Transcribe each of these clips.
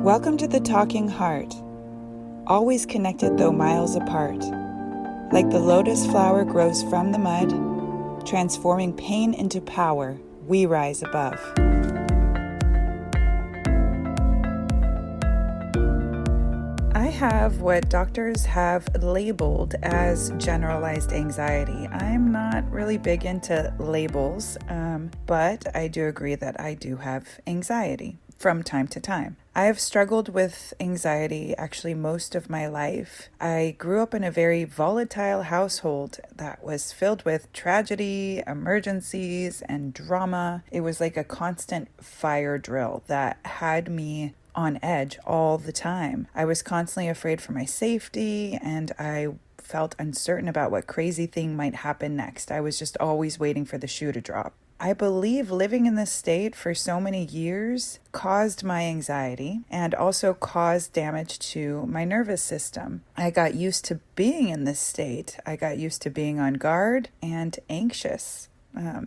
Welcome to the Talking Heart, always connected though miles apart. Like the lotus flower grows from the mud, transforming pain into power, we rise above. I have what doctors have labeled as generalized anxiety. I'm not really big into labels, but I do agree that I do have anxiety from time to time. I have struggled with anxiety actually most of my life. I grew up in a very volatile household that was filled with tragedy, emergencies, and drama. It was like a constant fire drill that had me on edge all the time. I was constantly afraid for my safety, and I felt uncertain about what crazy thing might happen next. I was just always waiting for the shoe to drop. I believe living in this state for so many years caused my anxiety and also caused damage to my nervous system. I got used to being in this state. I got used to being on guard and anxious.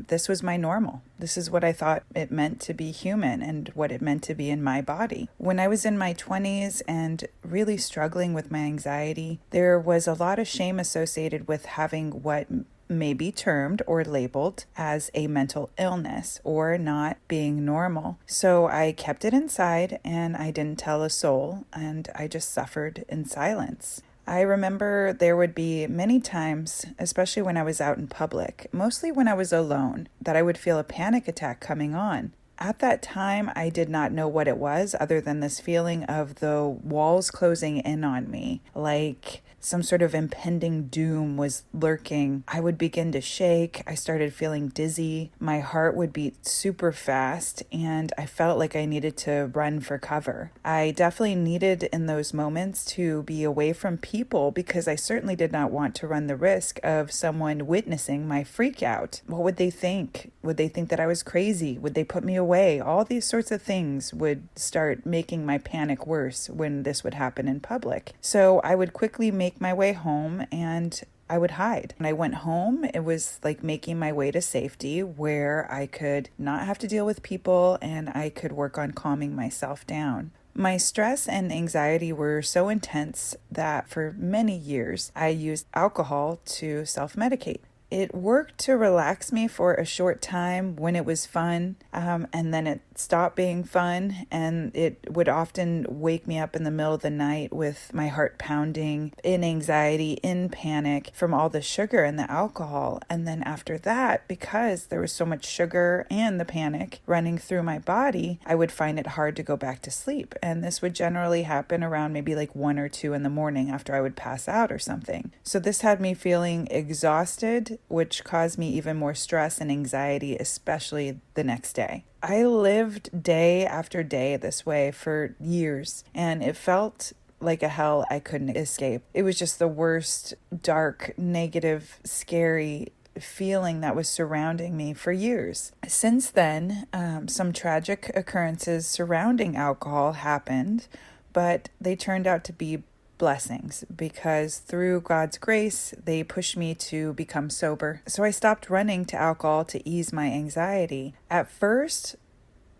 This was my normal. This is what I thought it meant to be human and what it meant to be in my body. When I was in my 20s and really struggling with my anxiety, there was a lot of shame associated with having what may be termed or labeled as a mental illness or not being normal. So I kept it inside and I didn't tell a soul, and I just suffered in silence. I remember there would be many times, especially when I was out in public, mostly when I was alone, that I would feel a panic attack coming on. At that time, I did not know what it was other than this feeling of the walls closing in on me, like some sort of impending doom was lurking. I would begin to shake. I started feeling dizzy. My heart would beat super fast, and I felt like I needed to run for cover. I definitely needed in those moments to be away from people because I certainly did not want to run the risk of someone witnessing my freak out. What would they think? Would they think that I was crazy? Would they put me away? All these sorts of things would start making my panic worse when this would happen in public. So I would quickly make my way home and I would hide. When I went home, it was like making my way to safety where I could not have to deal with people and I could work on calming myself down. My stress and anxiety were so intense that for many years I used alcohol to self-medicate. It worked to relax me for a short time when it was fun, and then it stopped being fun, and it would often wake me up in the middle of the night with my heart pounding, in anxiety, in panic from all the sugar and the alcohol. And then after that, because there was so much sugar and the panic running through my body, I would find it hard to go back to sleep. And this would generally happen around maybe like 1 or 2 in the morning after I would pass out or something. So this had me feeling exhausted, which caused me even more stress and anxiety, especially the next day. I lived day after day this way for years, and it felt like a hell I couldn't escape. It was just the worst, dark, negative, scary feeling that was surrounding me for years. Since then, some tragic occurrences surrounding alcohol happened, but they turned out to be blessings because through God's grace, they pushed me to become sober. So I stopped running to alcohol to ease my anxiety. At first,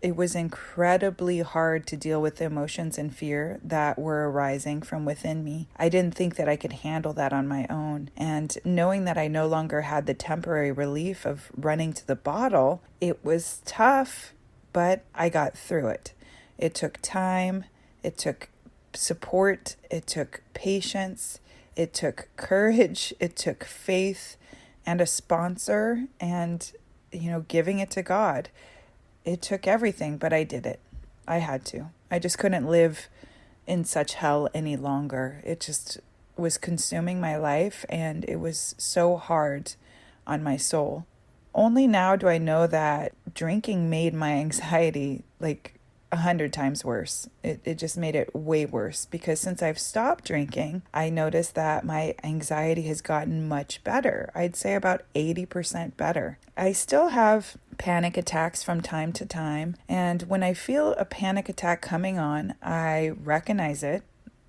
it was incredibly hard to deal with the emotions and fear that were arising from within me. I didn't think that I could handle that on my own. And knowing that I no longer had the temporary relief of running to the bottle, it was tough, but I got through it. It took time. It took support, it took patience, it took courage, it took faith and a sponsor and, giving it to God. It took everything, but I did it. I had to. I just couldn't live in such hell any longer. It just was consuming my life and it was so hard on my soul. Only now do I know that drinking made my anxiety 100 times worse. It just made it way worse because since I've stopped drinking, I noticed that my anxiety has gotten much better. I'd say about 80% better. I still have panic attacks from time to time, and when I feel a panic attack coming on, I recognize it.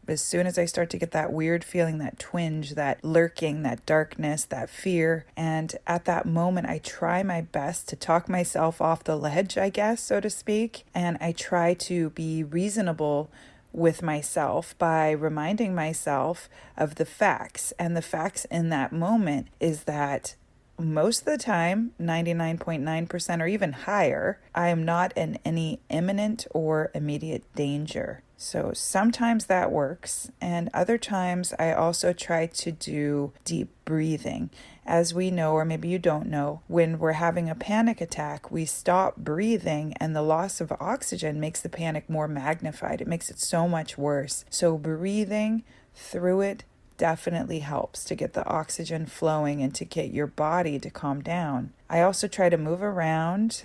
As soon as I start to get that weird feeling, that twinge, that lurking, that darkness, that fear, and at that moment, I try my best to talk myself off the ledge, I guess, so to speak, and I try to be reasonable with myself by reminding myself of the facts. And the facts in that moment is that most of the time, 99.9% or even higher, I am not in any imminent or immediate danger. So sometimes that works, and other times I also try to do deep breathing. As we know, or maybe you don't know, when we're having a panic attack, we stop breathing, and the loss of oxygen makes the panic more magnified. It makes it so much worse. So breathing through it definitely helps to get the oxygen flowing and to get your body to calm down. I also try to move around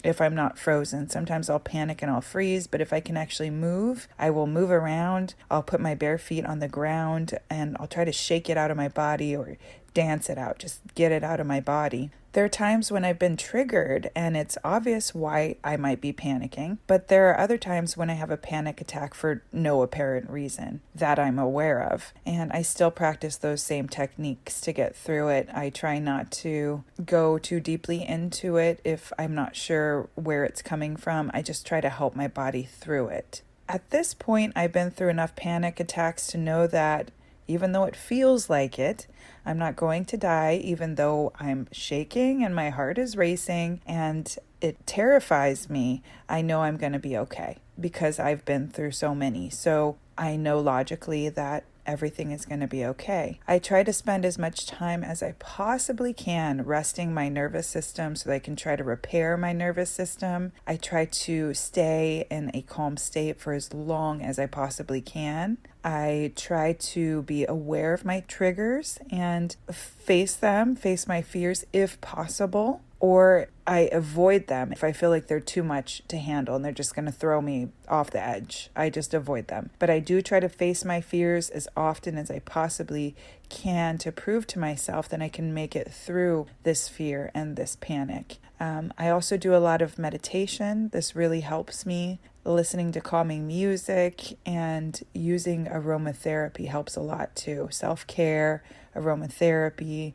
if I'm not frozen. Sometimes I'll panic and I'll freeze, but if I can actually move, I will move around. I'll put my bare feet on the ground and I'll try to shake it out of my body or dance it out, just get it out of my body. There are times when I've been triggered and it's obvious why I might be panicking, but there are other times when I have a panic attack for no apparent reason that I'm aware of. And I still practice those same techniques to get through it. I try not to go too deeply into it if I'm not sure where it's coming from. I just try to help my body through it. At this point, I've been through enough panic attacks to know that even though it feels like it, I'm not going to die, even though I'm shaking and my heart is racing and it terrifies me. I know I'm going to be okay because I've been through so many. So I know logically that everything is going to be okay. I try to spend as much time as I possibly can resting my nervous system so that I can try to repair my nervous system. I try to stay in a calm state for as long as I possibly can. I try to be aware of my triggers and face my fears if possible, or I avoid them if I feel like they're too much to handle and they're just going to throw me off the edge. I just avoid them. But I do try to face my fears as often as I possibly can to prove to myself that I can make it through this fear and this panic. I also do a lot of meditation. This really helps me. Listening to calming music and using aromatherapy helps a lot too. Self-care, aromatherapy,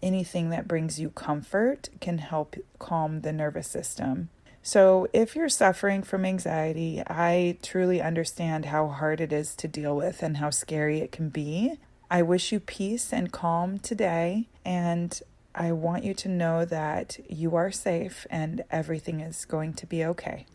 anything that brings you comfort can help calm the nervous system. So if you're suffering from anxiety, I truly understand how hard it is to deal with and how scary it can be. I wish you peace and calm today, and I want you to know that you are safe and everything is going to be okay.